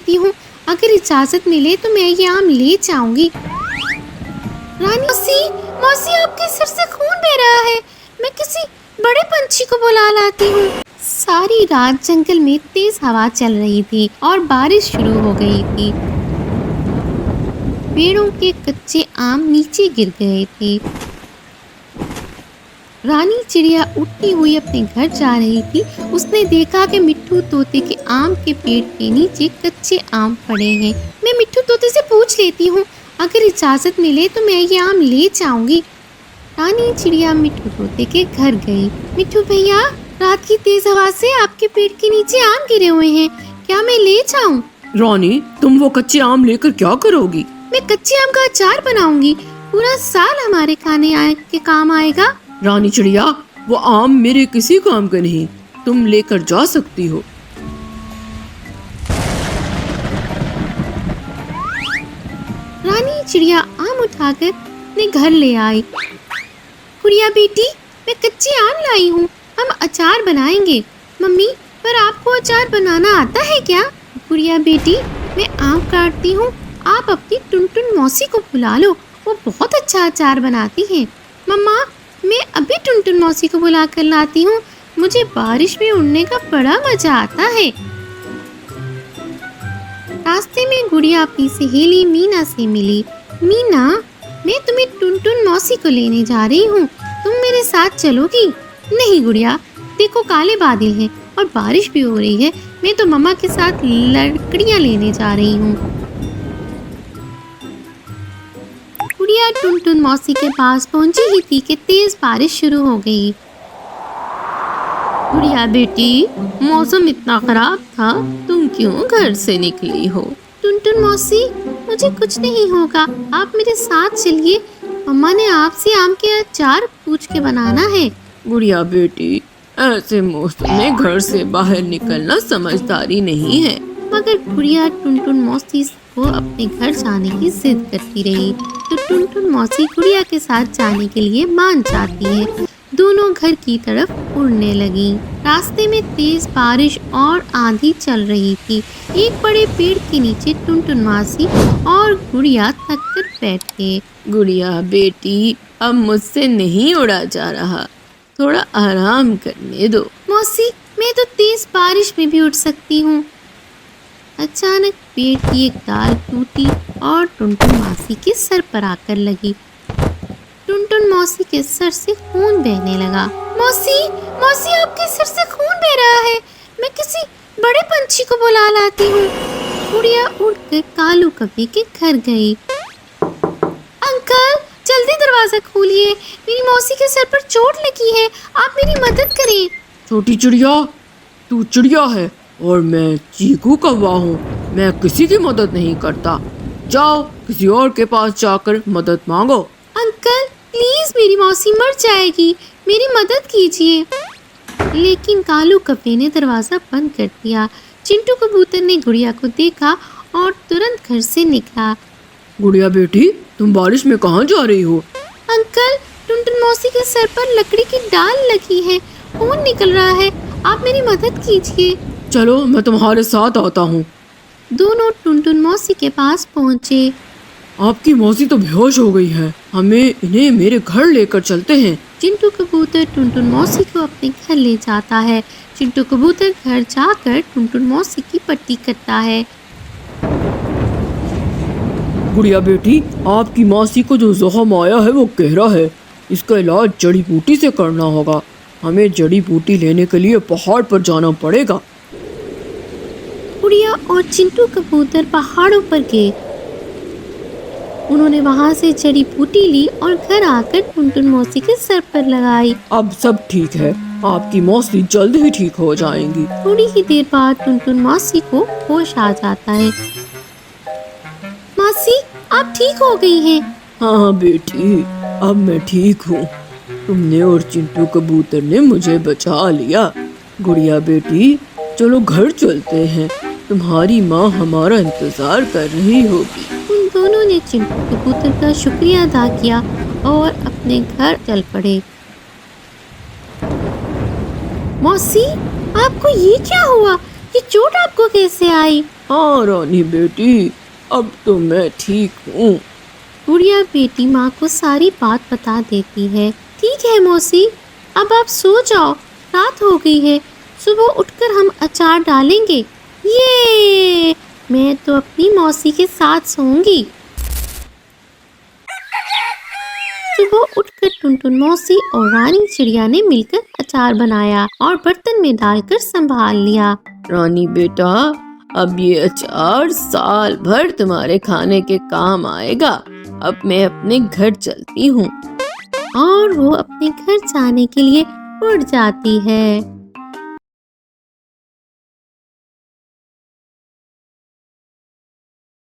लेती हूँ, अगर इजाजत मिले तो मैं ये आम ले जाऊंगी। रानी मौसी, मौसी आपके सिर से खून बह रहा है, मैं किसी बड़े पंछी को बुला लाती हूँ। सारी रात जंगल में तेज हवा चल रही थी और बारिश शुरू हो गई थी। पेड़ों के कच्चे आम नीचे गिर गए थे। रानी चिड़िया उड़ती हुई अपने घर जा रही थी। उसने देखा कि मिट्ठू तोते के आम के पेड़ के नीचे कच्चे आम पड़े हैं। मैं मिट्ठू तोते से पूछ लेती हूँ, अगर इजाजत मिले तो मैं ये आम ले जाऊंगी। रानी चिड़िया मिट्ठू तोते के घर गई। मिट्ठू भैया, रात की तेज हवा से आपके पेड़ के नीचे आम गिरे हुए हैं, क्या मैं ले जाऊं? रानी, तुम वो कच्चे आम लेकर क्या करोगी? मैं कच्चे आम का अचार बनाऊंगी, पूरा साल हमारे खाने के काम आएगा। रानी चिड़िया, वो आम मेरे किसी काम के नहीं, तुम लेकर जा सकती हो। रानी चिड़िया आम उठाकर अपने घर ले आई। गुड़िया बेटी, मैं कच्चे आम लाई हूँ, हम अचार बनाएंगे। मम्मी, पर आपको अचार बनाना आता है क्या? गुड़िया बेटी, मैं आम काटती हूँ, आप अपनी टुनटुन मौसी को बुला लो, वो बहुत अच्छा अचार बनाती हैं। मम्मा, मैं अभी टुनटुन मौसी को बुला कर लाती हूँ, मुझे बारिश में उड़ने का बड़ा मजा आता है। रास्ते में गुड़िया अपनी सहेली मीना से मिली। मीना, मैं तुम्हें टुनटुन मौसी को लेने जा रही हूँ, तुम मेरे साथ चलोगी? नहीं गुड़िया, देखो काले बादल हैं और बारिश भी हो रही है, मैं तो मम्मा के साथ लकड़ियाँ लेने जा रही हूँ। गुड़िया टुनटुन मौसी के पास पहुंची ही थी कि तेज बारिश शुरू हो गई। गुड़िया बेटी, मौसम इतना खराब था, तुम क्यों घर से निकली हो? टुनटुन मौसी, मुझे कुछ नहीं होगा, आप मेरे साथ चलिए, मम्मा ने आपसे आम के अचार पूछ के बनाना है। गुड़िया बेटी, ऐसे मौसम में घर से बाहर निकलना समझदारी नहीं है। मगर गुड़िया टुनटुन मौसी को अपने घर जाने की जिद करती रही, तो टुनटुन मौसी गुड़िया के साथ जाने के लिए मान जाती है। दोनों घर की तरफ उड़ने लगी। रास्ते में तेज बारिश और आंधी चल रही थी। एक बड़े पेड़ के नीचे टुनटुन मौसी और गुड़िया थक कर बैठ गए। गुड़िया बेटी, अब मुझसे नहीं उड़ा जा रहा, थोड़ा आराम करने दो। मौसी, मैं तो तेज बारिश में भी उड़ सकती हूँ। अचानक पेड़ की एक डाल टूटी और टुनटुन मौसी के सर पर आकर लगी। टुनटुन मौसी के सर से खून बहने लगा। मौसी, मौसी आपके सर से खून बह रहा है, मैं किसी बड़े पंछी को बुला लाती हूँ। गुड़िया उड़कर कालू कव्वे के घर गई। अंकल, जल्दी दरवाजा खोलिए, मेरी मौसी के सर पर चोट लगी है, आप मेरी मदद करें। छोटी चिड़िया, तू चिड़िया है और मैं चीकू कौवा हूँ, मैं किसी की मदद नहीं करता। जाओ किसी और के पास जाकर मदद मांगो। अंकल प्लीज, मेरी मौसी मर जाएगी, मेरी मदद कीजिए। लेकिन कालू कव्वे ने दरवाजा बंद कर दिया। चिंटू कबूतर ने गुड़िया को देखा और तुरंत घर से निकला। गुड़िया बेटी, तुम बारिश में कहाँ जा रही हो? अंकल, टुनटुन मौसी के सर पर लकड़ी की डाल लगी है, खून निकल रहा है, आप मेरी मदद कीजिए। चलो मैं तुम्हारे साथ आता हूँ। दोनों टुनटुन मौसी के पास पहुँचे। आपकी मौसी तो बेहोश हो गई है, हमें इन्हें मेरे घर लेकर चलते हैं। चिंटू कबूतर टुनटुन मौसी को अपने घर ले जाता है। चिंटू कबूतर घर जाकर टुनटुन मौसी की पट्टी करता है। गुड़िया बेटी, आपकी मौसी को जो जख्म आया है वो गहरा है, इसका इलाज जड़ी बूटी से करना होगा, हमें जड़ी बूटी लेने के लिए पहाड़ पर जाना पड़ेगा। गुड़िया और चिंटू कबूतर पहाड़ों पर गए। उन्होंने वहां से जड़ी बूटी ली और घर आकर टुनटुन मौसी के सर पर लगाई। अब सब ठीक है, आपकी मौसी जल्द ही ठीक हो जाएंगी। थोड़ी ही देर बाद टुनटुन मौसी को होश आ जाता है। मौसी, आप ठीक हो गई हैं? हाँ बेटी, अब मैं ठीक हूँ, तुमने और चिंटू कबूतर ने मुझे बचा लिया। गुड़िया बेटी, चलो घर चलते हैं, तुम्हारी माँ हमारा इंतजार कर रही होगी। उन दोनों ने चिंटू कबूतर का शुक्रिया अदा किया और अपने घर चल पड़े। मौसी, आपको ये क्या हुआ? ये चोट आपको कैसे आई? हाँ रानी बेटी, अब तो मैं ठीक हूँ। गुड़िया बेटी माँ को सारी बात बता देती है। ठीक है मौसी, अब आप सो जाओ, रात हो गई है, सुबह उठकर हम अचार डालेंगे। ये मैं तो अपनी मौसी के साथ सोऊंगी। सुबह उठकर टुनटुन मौसी और रानी चिड़िया ने मिलकर अचार बनाया और बर्तन में डालकर संभाल लिया। रानी बेटा, अब ये अचार साल भर तुम्हारे खाने के काम आएगा। अब मैं अपने घर चलती हूँ। और वो अपने घर जाने के लिए उड़ जाती है।